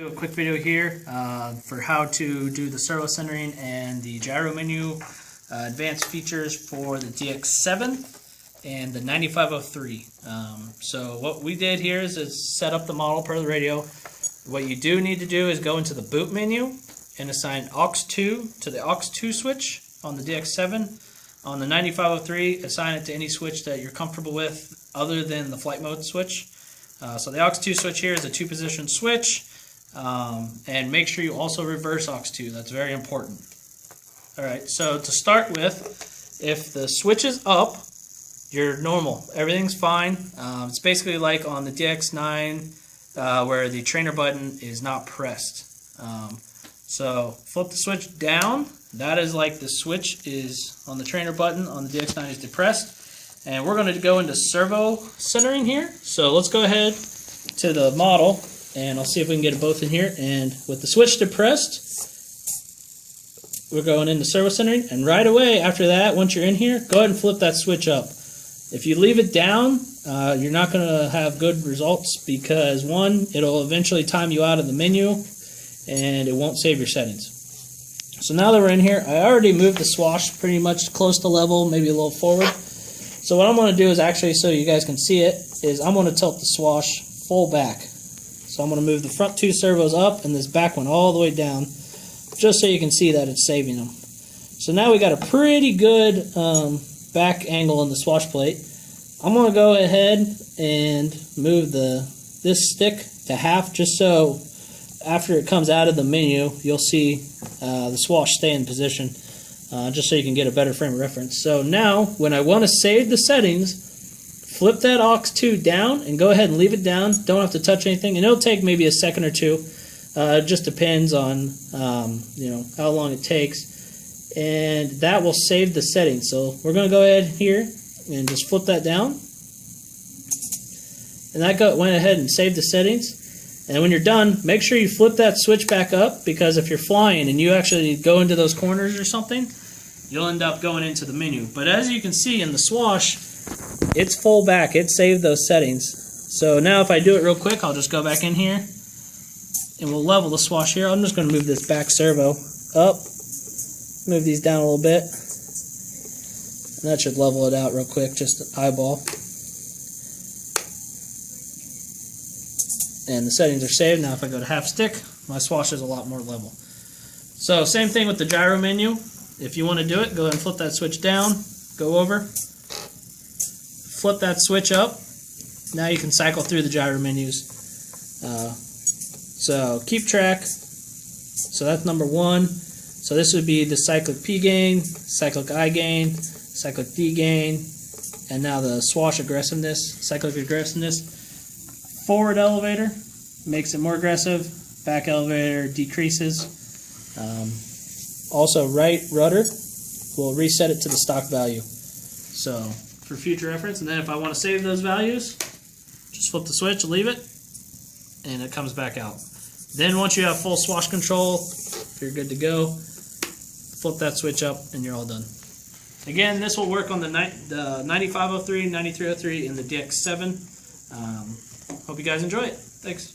Do a quick video here for how to do the servo centering and the gyro menu advanced features for the DX7 and the 9503. So what we did here is set up the model per the radio. What you do need to do is go into the boot menu and assign aux2 to the aux2 switch on the DX7. On the 9503, assign it to any switch that you're comfortable with other than the flight mode switch. So the aux2 switch here is a 2-position switch. And make sure you also reverse aux2. That's very important. Alright, so to start with, if the switch is up, you're normal. Everything's fine. It's basically like on the DX9 where the trainer button is not pressed. So flip the switch down. That is like the switch is on the trainer button on the DX9 is depressed. And we're going to go into servo centering here. So let's go ahead to the model. And I'll see if we can get it both in here. And with the switch depressed, we're going into servo centering. And right away after that, once you're in here, go ahead and flip that switch up. If you leave it down, you're not going to have good results because, one, it'll eventually time you out of the menu and it won't save your settings. So now that we're in here, I already moved the swash pretty much close to level, maybe a little forward. So what I'm going to do is actually, so you guys can see it, is I'm going to tilt the swash full back. So I'm going to move the front 2 servos up and this back one all the way down, just so you can see that it's saving them. So now we got a pretty good back angle in the swash plate. I'm going to go ahead and move this stick to half, just so after it comes out of the menu, you'll see the swash stay in position, just so you can get a better frame of reference. So now, when I want to save the settings, flip that aux2 down and go ahead and leave it down. Don't have to touch anything, and it'll take maybe a second or two. It just depends on how long it takes, and that will save the settings. So we're going to go ahead here and just flip that down, and that went ahead and saved the settings. And when you're done, make sure you flip that switch back up, because if you're flying and you actually go into those corners or something, you'll end up going into the menu. But as you can see in the swash, it's full back. It saved those settings. So now if I do it real quick, I'll just go back in here and we'll level the swash here. I'm just going to move this back servo up, move these down a little bit, and that should level it out real quick, just an eyeball. And the settings are saved. Now if I go to half stick, my swash is a lot more level. So same thing with the gyro menu. If you want to do it, go ahead and flip that switch down, go over, flip that switch up. Now you can cycle through the gyro menus. So keep track. So that's number 1. So this would be the cyclic P gain, cyclic I gain, cyclic D gain, and now the swash aggressiveness, cyclic aggressiveness. Forward elevator makes it more aggressive. Back elevator decreases. Also right rudder will reset it to the stock value. So for future reference, and then if I want to save those values, just flip the switch, leave it, and it comes back out. Then once you have full swash control, you're good to go. Flip that switch up and you're all done. Again, this will work on the 9503, 9303, and the DX7. Hope you guys enjoy it. Thanks.